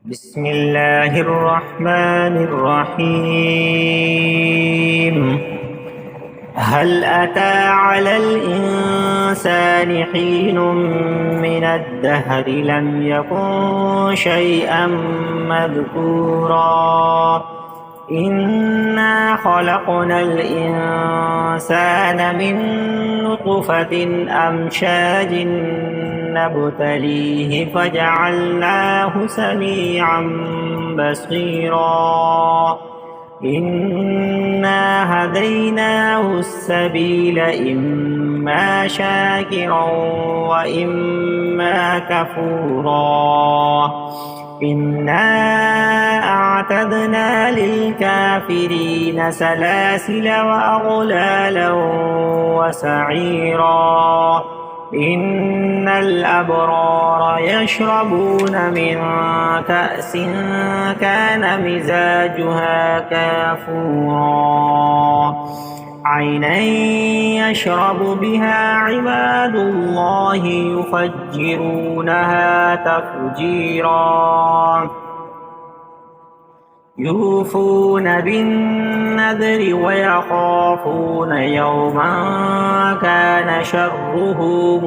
بسم الله الرحمن الرحيم. هل أتى على الإنسان حين من الدهر لم يكن شيئا مذكورا إنا خلقنا الإنسان من نطفة أمشاج نبتليه فجعلناه سميعا بصيرا إنا هديناه السبيل إما شاكرا وإما كفورا إنا أعتدنا للكافرين سلاسل وأغلالا وسعيرا إن الأبرار يشربون من كأس كان مزاجها كافورا عينا يشرب بها عباد الله يفجرونها تفجيرا يوفون بالنذر ويخافون يوما كان شره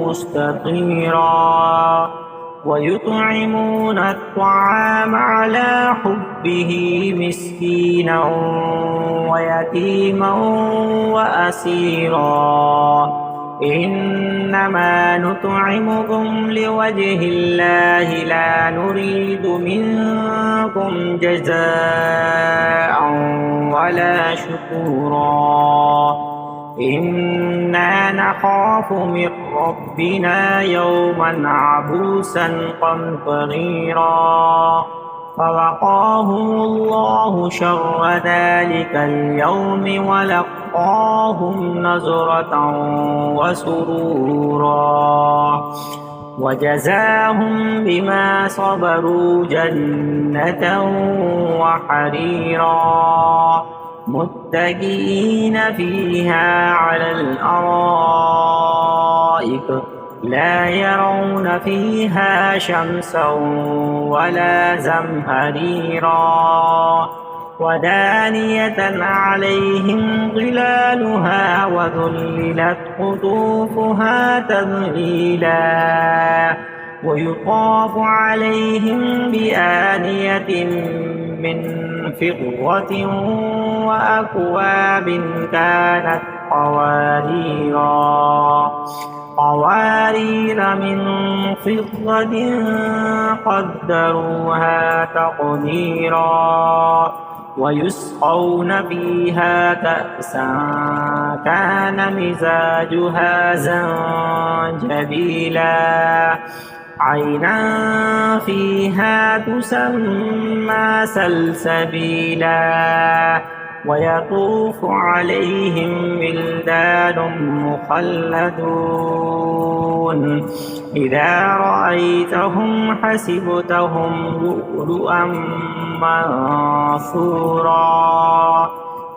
مستطيرا ويطعمون الطعام على حبه مسكينا ويتيما وأسيرا إنما نطعمكم لوجه الله لا نريد منكم جزاء ولا شكورا إنا نخاف من ربنا يوما عبوسا قمطريرا فوقاهم الله شر ذلك اليوم ولقاهم نظرة وسرورا وجزاهم بما صبروا جنة وحريرا متكئين فيها على الأرائك لا يرون فيها شمسا ولا زمهريرا ودانية عليهم ظلالها وذللت قطوفها تذليلا ويطاف عليهم بآنية من فضة وأكواب كانت قوارير من فضة قدروها تقديرا ويسقون فيها كأسا كان مزاجها زنجبيلا عينا فيها تسمى سلسبيلا ويطوف عليهم ولدان مخلدون إذا رأيتهم حسبتهم لؤلؤا منثورا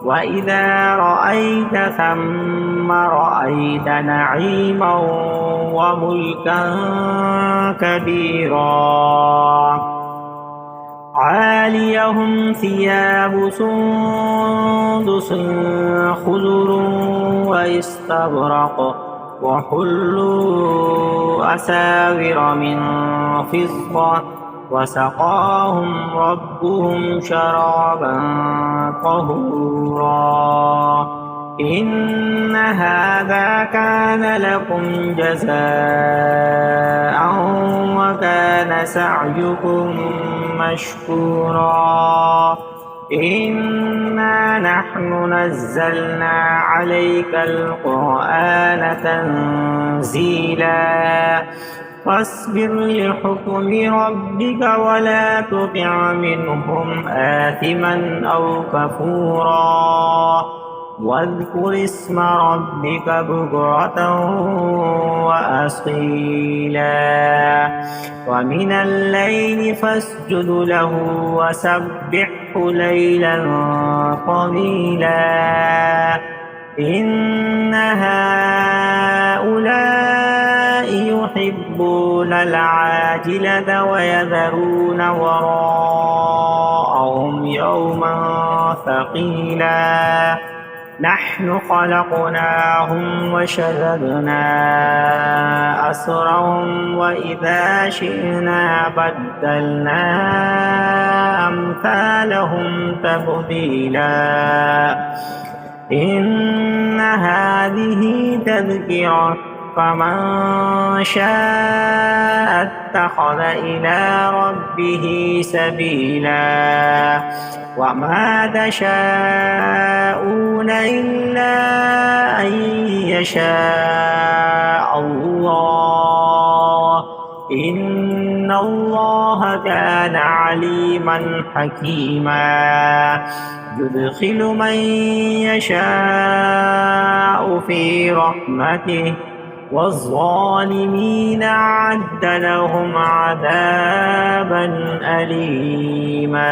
وإذا رأيت ثم رأيت نعيما وملكا كبيرا عاليهم ثياب سندس خضر واستبرق وحلوا أساور من فضة وسقاهم ربهم شرابا طهورا إن هذا كان لكم جزاء وكان سعيكم مشكورا إنا نحن نزلنا عليك القرآن تنزيلا فاصبر لحكم ربك ولا تطع منهم آثما أو كفورا واذكر اسم ربك بكرة وأصيلا ومن الليل فاسجد له وسبحه ليلا طويلا إن هؤلاء يحبون يحبون العاجلة ويذرون وراءهم يوما ثقيلا نحن خلقناهم وشددنا أسرهم وإذا شئنا بدلنا أمثالهم تبديلا إن هذه تذكرة فمن شاء اتخذ إلى ربه سبيلا وما تشاءون إلا أن يشاء الله إن الله كان عليما حكيما يدخل من يشاء في رحمته والظالمين أعد لهم عذابا أليما